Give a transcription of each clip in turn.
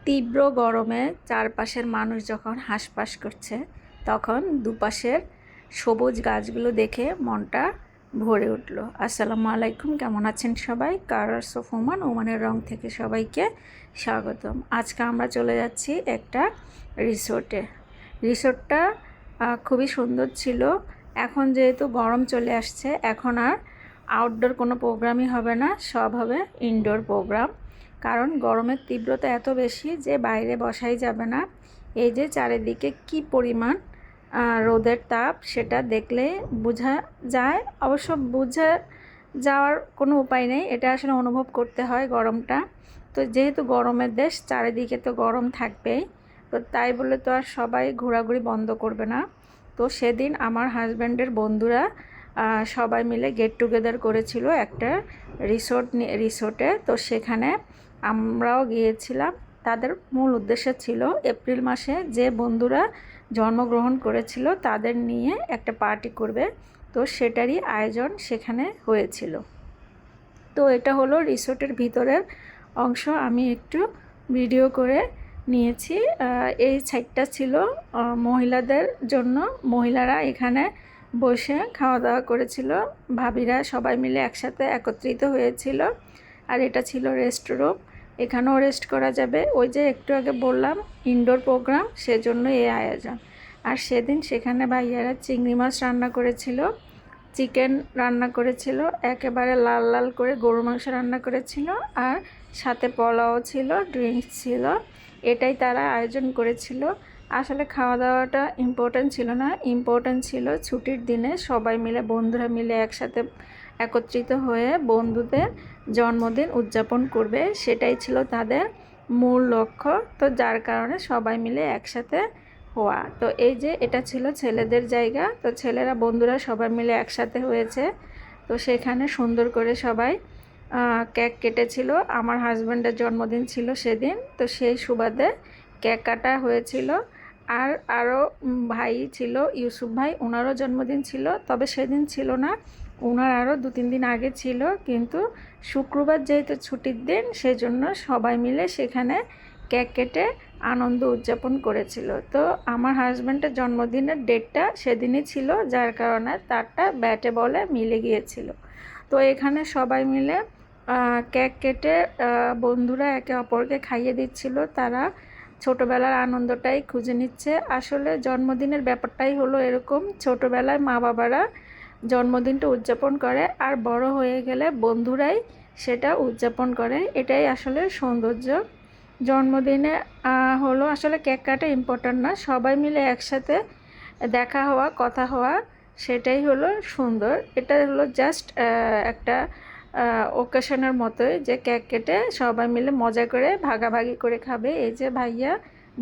তীব্র গরমে চারপাশের মানুষ যখন হাঁসফাঁস করছে তখন দুপাশের সবুজ গাছগুলো দেখে মনটা ভরে উঠল। আসসালামু আলাইকুম, কেমন আছেন সবাই? কালার্স অফ ওমান, ওমানের রং থেকে সবাইকে স্বাগতম। আজকে আমরা চলে যাচ্ছি একটা রিসোর্টে। রিসোর্টটা খুবই সুন্দর ছিল। এখন যেহেতু গরম চলে আসছে, এখন আর আউটডোর কোনো প্রোগ্রামই হবে না, সব হবে ইনডোর প্রোগ্রাম। কারণ গরমের তীব্রতা এত বেশি যে বাইরে বসাই যাবে না। এই যে চারিদিকে কি পরিমাণ রোদের তাপ, সেটা দেখলে বোঝা যায়। অবশ্য বোঝা যাওয়ার কোনো উপায় নেই, এটা আসলে অনুভব করতে হয় গরমটা। তো যেহেতু গরমের দেশ, চারিদিকে তো গরম থাকবেই, তো তাই বলে তো আর সবাই ঘোরাঘুরি বন্ধ করবে না। তো সেদিন আমার হাজব্যান্ডের বন্ধুরা সবাই মিলে গেট টুগেদার করেছিল একটা রিসোর্টে। তো সেখানে আমরাও গিয়েছিলাম। তাদের মূল উদ্দেশ্য ছিল এপ্রিল মাসে যে বন্ধুরা জন্মগ্রহণ করেছিল তাদের নিয়ে একটা পার্টি করবে। তো সেটারই আয়োজন সেখানে হয়েছিল। তো এটা হলো রিসোর্টের ভিতরের অংশ, আমি একটু ভিডিও করে নিয়েছি। এই সাইডটা ছিল মহিলাদের জন্য। মহিলারা এখানে বসে খাওয়া দাওয়া করেছিল, ভাবিরা সবাই মিলে একসাথে একত্রিত হয়েছিল। আর এটা ছিল রেস্ট রুম, এখানেও রেস্ট করা যাবে। ওই যে একটু আগে বললাম ইনডোর প্রোগ্রাম, সেজন্য এই আয়োজন। আর সেদিন সেখানে ভাইয়ারা চিংড়ি মাছ রান্না করেছিল, চিকেন রান্না করেছিল, একেবারে লাল লাল করে গরু মাংস রান্না করেছিল, আর সাথে পোলাও ছিল, ড্রিঙ্কস ছিল। এটাই তারা আয়োজন করেছিল। আসলে খাওয়া দাওয়াটা ইম্পর্ট্যান্ট ছিল না, ইম্পর্ট্যান্ট ছিল ছুটির দিনে সবাই মিলে, বন্ধুরা মিলে একসাথে একত্রিত হয়ে বন্ধুদের জন্মদিন উদযাপন করবে, সেটাই ছিল তাদের মূল লক্ষ্য। তো যার কারণে সবাই মিলে একসাথে হওয়া। তো এই যে এটা ছিল ছেলেদের জায়গা, তো ছেলেরা বন্ধুরা সবাই মিলে একসাথে হয়েছে। তো সেখানে সুন্দর করে সবাই কেক কেটেছিল। আমার হাজব্যান্ডের জন্মদিন ছিল সেদিন, তো সেই সুবাদে কেক কাটা হয়েছিল। আর আরও ভাই ছিল, ইউসুফ ভাই, ওনারও জন্মদিন ছিল, তবে সেদিন ছিল না, ওনার আরও 2-3 দিন আগে ছিল। কিন্তু শুক্রবার যেহেতু ছুটির দিন, সেজন্য সবাই মিলে সেখানে কেক কেটে আনন্দ উদযাপন করেছিল। তো আমার হাজব্যান্ডের জন্মদিনের ডেটটা সেদিনই ছিল, যার কারণে তারটা ব্যাটে বলে মিলে গিয়েছিল। তো এখানে সবাই মিলে কেক কেটে বন্ধুরা একে অপরকে খাইয়ে দিচ্ছিল। তারা ছোটোবেলার আনন্দটাই খুঁজে নিচ্ছে। আসলে জন্মদিনের ব্যাপারটাই হলো এরকম, ছোটোবেলায় মা বাবারা জন্মদিনটা উদযাপন করে, আর বড় হয়ে গেলে বন্ধুরাই সেটা উদযাপন করে। এটাই আসলে সৌন্দর্য জন্মদিনে। হলো আসলে কেক কাটা ইম্পর্ট্যান্ট না, সবাই মিলে একসাথে দেখা হওয়া, কথা হওয়া, সেটাই হলো সুন্দর। এটা হলো জাস্ট একটা ওকেশনের মতোই, যে কেক কেটে সবাই মিলে মজা করে ভাগাভাগি করে খাবে। এই যে ভাইয়া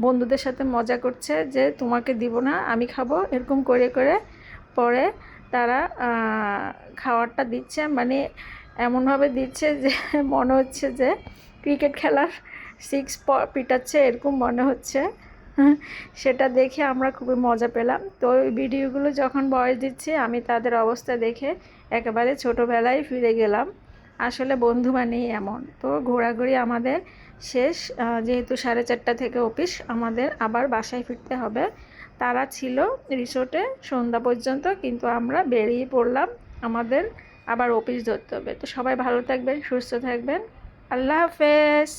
বন্ধুদের সাথে মজা করছে যে তোমাকে দিব না, আমি খাবো, এরকম করে করে পরে তারা খাওয়ারটা দিচ্ছে, মানে এমনভাবে দিচ্ছে যে মনে হচ্ছে যে ক্রিকেট খেলার 6 পিটাচ্ছে, এরকম মনে হচ্ছে। সেটা দেখে আমরা খুবই মজা পেলাম। তো ওই ভিডিওগুলো যখন ভয়েস দিচ্ছি, আমি তাদের অবস্থা দেখে একেবারে ছোটোবেলায় ফিরে গেলাম। আসলে বন্ধু মানেই এমন। তো ঘোরাঘুরি আমাদের শেষ, যেহেতু 4:30 থেকে অফিস, আমাদের আবার বাসায় ফিরতে হবে। তারা ছিল রিসোর্টে সন্ধ্যা পর্যন্ত, কিন্তু আমরা বেরিয়ে পড়লাম, আমাদের আবার অফিস ধরতে হবে। তো সবাই ভালো থাকবেন, সুস্থ থাকবেন, আল্লাহ হাফেজ।